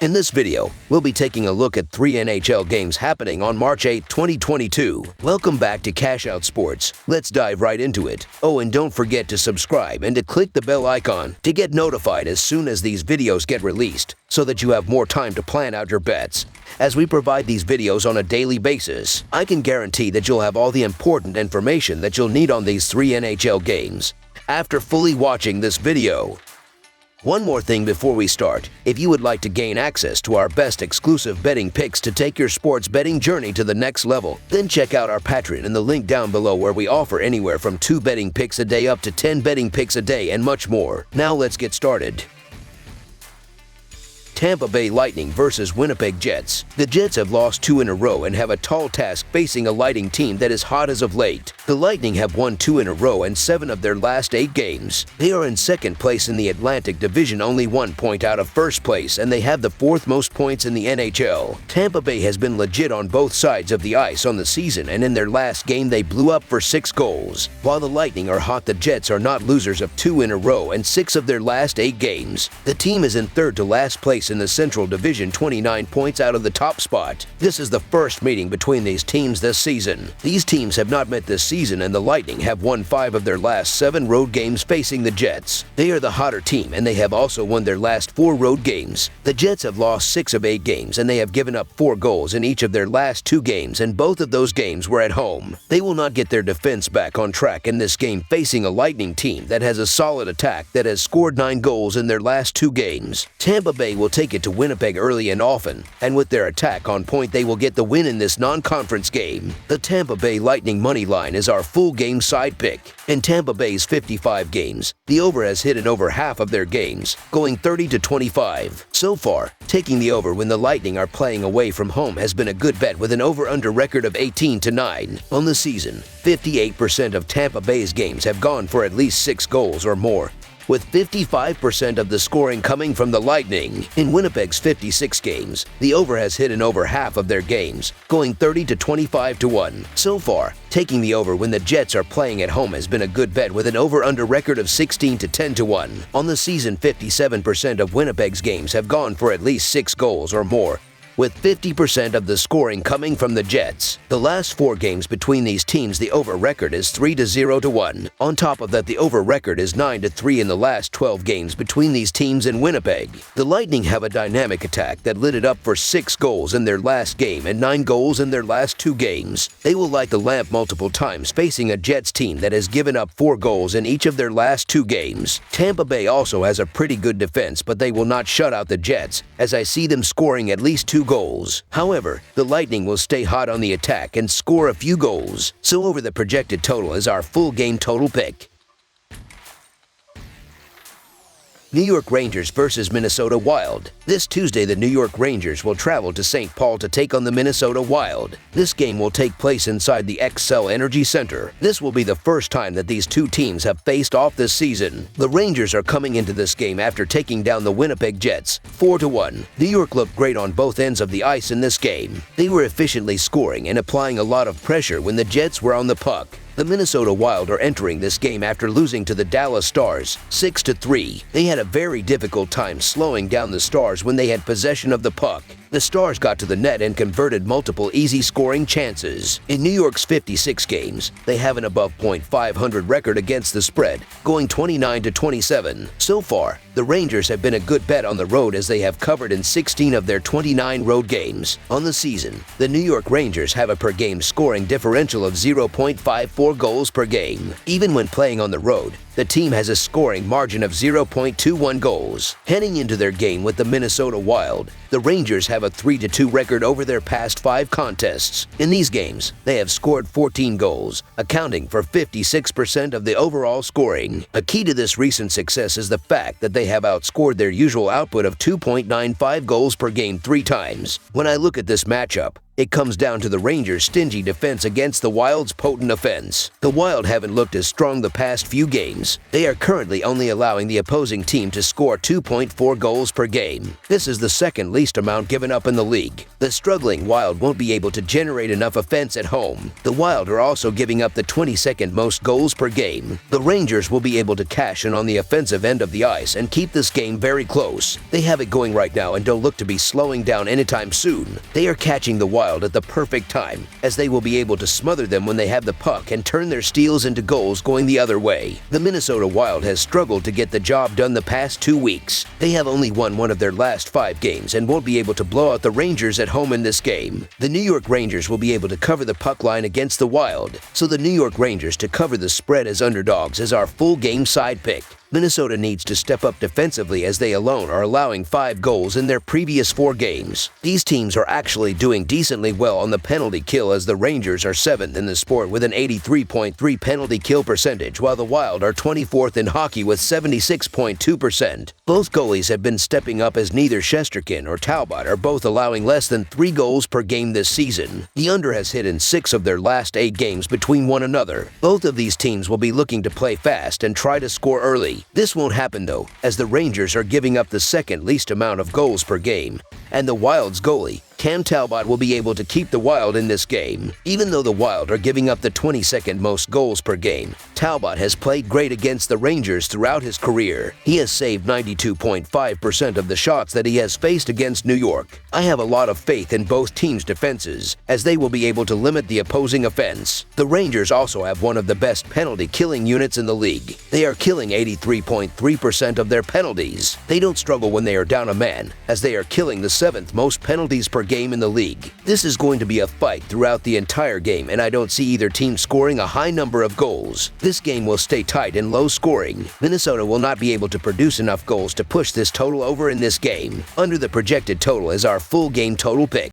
In this video, we'll be taking a look at 3 NHL games happening on March 8, 2022. Welcome back to Cash Out Sports. Let's dive right into it. Oh, and don't forget to subscribe and to click the bell icon to get notified as soon as these videos get released, so that you have more time to plan out your bets. As we provide these videos on a daily basis, I can guarantee that you'll have all the important information that you'll need on these 3 NHL games after fully watching this video. One more thing before we start. If you would like to gain access to our best exclusive betting picks to take your sports betting journey to the next level, then check out our Patreon in the link down below, where we offer anywhere from 2 betting picks a day up to 10 betting picks a day and much more. Now let's get started. Tampa Bay Lightning versus Winnipeg Jets. The Jets have lost 2 in a row and have a tall task facing a Lightning team that is hot as of late. The Lightning have won 2 in a row and 7 of their last 8 games. They are in second place in the Atlantic Division, only 1 point out of first place, and they have the 4th most points in the NHL. Tampa Bay has been legit on both sides of the ice on the season, and in their last game they blew up for 6 goals. While the Lightning are hot, the Jets are not losers of 2 in a row and 6 of their last 8 games. The team is in third to last place in the Central Division, 29 points out of the top spot. This is the first meeting between these teams this season. These teams have not met this season, and the Lightning have won 5 of their last 7 road games facing the Jets. They are the hotter team, and they have also won their last 4 road games. The Jets have lost 6 of 8 games, and they have given up 4 goals in each of their last 2 games, and both of those games were at home. They will not get their defense back on track in this game facing a Lightning team that has a solid attack that has scored 9 goals in their last 2 games. Tampa Bay will take it to Winnipeg early and often, and with their attack on point, they will get the win in this non-conference game. The Tampa Bay Lightning money line is our full game side pick. In Tampa Bay's 55 games, the over has hit in over half of their games, going 30-25. So far, taking the over when the Lightning are playing away from home has been a good bet, with an over-under record of 18-9. On the season, 58% of Tampa Bay's games have gone for at least 6 goals or more, with 55% of the scoring coming from the Lightning. In Winnipeg's 56 games, the over has hit in over half of their games, going 30-25-1. So far, taking the over when the Jets are playing at home has been a good bet, with an over-under record of 16-10-1. On the season, 57% of Winnipeg's games have gone for at least 6 goals or more, with 50% of the scoring coming from the Jets. The last 4 games between these teams, the over record is 3-0-1. On top of that, the over record is 9-3 in the last 12 games between these teams in Winnipeg. The Lightning have a dynamic attack that lit it up for 6 goals in their last game and 9 goals in their last 2 games. They will light the lamp multiple times facing a Jets team that has given up 4 goals in each of their last 2 games. Tampa Bay also has a pretty good defense, but they will not shut out the Jets, as I see them scoring at least 2 goals. However, the Lightning will stay hot on the attack and score a few goals. So over the projected total is our full game total pick. New York Rangers versus Minnesota Wild. This Tuesday, the New York Rangers will travel to St. Paul to take on the Minnesota Wild. This game will take place inside the Xcel Energy Center. This will be the first time that these 2 teams have faced off this season. The Rangers are coming into this game after taking down the Winnipeg Jets 4-1. New York looked great on both ends of the ice in this game. They were efficiently scoring and applying a lot of pressure when the Jets were on the puck. The Minnesota Wild are entering this game after losing to the Dallas Stars 6-3. They had a very difficult time slowing down the Stars when they had possession of the puck. The Stars got to the net and converted multiple easy scoring chances. In New York's 56 games, they have an above .500 record against the spread, going 29-27. So far, the Rangers have been a good bet on the road, as they have covered in 16 of their 29 road games. On the season, the New York Rangers have a per-game scoring differential of 0.54 goals per game. Even when playing on the road, the team has a scoring margin of 0.21 goals. Heading into their game with the Minnesota Wild, the Rangers have a 3-2 record over their past 5 contests. In these games, they have scored 14 goals, accounting for 56% of the overall scoring. A key to this recent success is the fact that they have outscored their usual output of 2.95 goals per game 3 times. When I look at this matchup, It comes down to the Rangers' stingy defense against the Wild's potent offense. The Wild haven't looked as strong the past few games. They are currently only allowing the opposing team to score 2.4 goals per game. This is the second least amount given up in the league. The struggling Wild won't be able to generate enough offense at home. The Wild are also giving up the 22nd most goals per game. The Rangers will be able to cash in on the offensive end of the ice and keep this game very close. They have it going right now and don't look to be slowing down anytime soon. They are catching the Wild at the perfect time, as they will be able to smother them when they have the puck and turn their steals into goals going the other way. The Minnesota Wild has struggled to get the job done the past 2 weeks. They have only won one of their last 5 games and won't be able to blow out the Rangers at home in this game. The New York Rangers will be able to cover the puck line against the Wild, so the New York Rangers to cover the spread as underdogs is our full game side pick. Minnesota needs to step up defensively, as they alone are allowing 5 goals in their previous 4 games. These teams are actually doing decently well on the penalty kill, as the Rangers are 7th in the sport with an 83.3 penalty kill percentage, while the Wild are 24th in hockey with 76.2%. Both goalies have been stepping up, as neither Shesterkin or Talbot are both allowing less than 3 goals per game this season. The under has hit in 6 of their last 8 games between one another. Both of these teams will be looking to play fast and try to score early. This won't happen though, as the Rangers are giving up the second least amount of goals per game, and the Wild's goalie, Cam Talbot, will be able to keep the Wild in this game. Even though the Wild are giving up the 22nd most goals per game, Talbot has played great against the Rangers throughout his career. He has saved 92.5% of the shots that he has faced against New York. I have a lot of faith in both teams' defenses, as they will be able to limit the opposing offense. The Rangers also have one of the best penalty killing units in the league. They are killing 83.3% of their penalties. They don't struggle when they are down a man, as they are killing the 7th most penalties per game in the league. This is going to be a fight throughout the entire game, and I don't see either team scoring a high number of goals. This game will stay tight and low scoring. Minnesota will not be able to produce enough goals to push this total over in this game. Under the projected total is our full game total pick.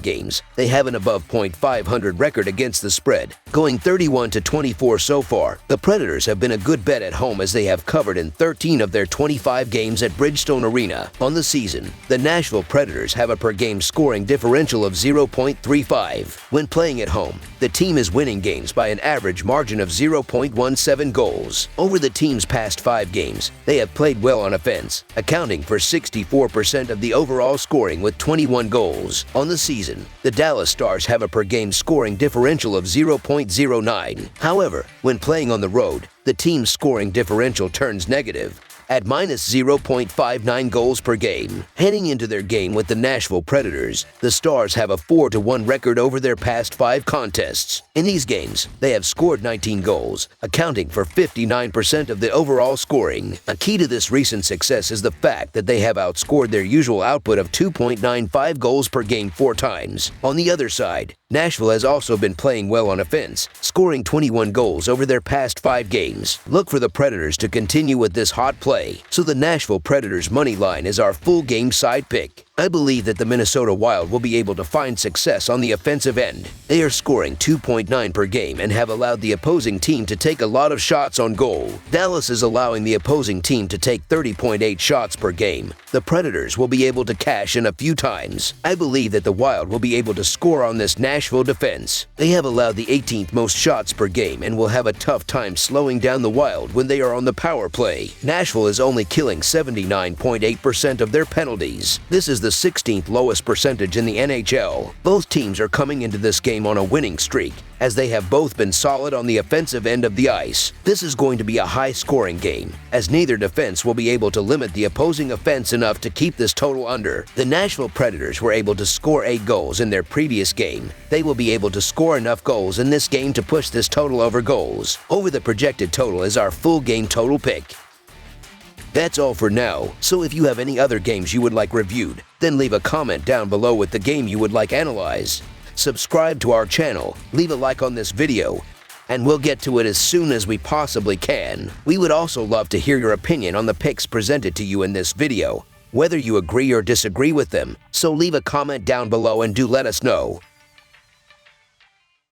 Games. They have an above .500 record against the spread, going 31-24 so far. The Predators have been a good bet at home, as they have covered in 13 of their 25 games at Bridgestone Arena. On the season, the Nashville Predators have a per-game scoring differential of 0.35. When playing at home, the team is winning games by an average margin of 0.17 goals. Over the team's past 5 games, they have played well on offense, accounting for 64% of the overall scoring with 21 goals. On the season, the Dallas Stars have a per-game scoring differential of 0.09. However, when playing on the road, the team's scoring differential turns negative at minus 0.59 goals per game. Heading into their game with the Nashville Predators, the Stars have a 4-1 record over their past 5 contests. In these games, they have scored 19 goals, accounting for 59% of the overall scoring. A key to this recent success is the fact that they have outscored their usual output of 2.95 goals per game 4 times. On the other side, Nashville has also been playing well on offense, scoring 21 goals over their past 5 games. Look for the Predators to continue with this hot play, so the Nashville Predators money line is our full game side pick. I believe that the Minnesota Wild will be able to find success on the offensive end. They are scoring 2.9 per game and have allowed the opposing team to take a lot of shots on goal. Dallas is allowing the opposing team to take 30.8 shots per game. The Predators will be able to cash in a few times. I believe that the Wild will be able to score on this Nashville defense. They have allowed the 18th most shots per game and will have a tough time slowing down the Wild when they are on the power play. Nashville is only killing 79.8% of their penalties. This is the the 16th lowest percentage in the NHL. Both teams are coming into this game on a winning streak, as they have both been solid on the offensive end of the ice. This is going to be a high-scoring game, as neither defense will be able to limit the opposing offense enough to keep this total under. The Nashville Predators were able to score 8 goals in their previous game. They will be able to score enough goals in this game to push this total over goals. Over the projected total is our full game total pick. That's all for now, so if you have any other games you would like reviewed, then leave a comment down below with the game you would like analyzed. Subscribe to our channel, leave a like on this video, and we'll get to it as soon as we possibly can. We would also love to hear your opinion on the picks presented to you in this video, whether you agree or disagree with them, so leave a comment down below and do let us know.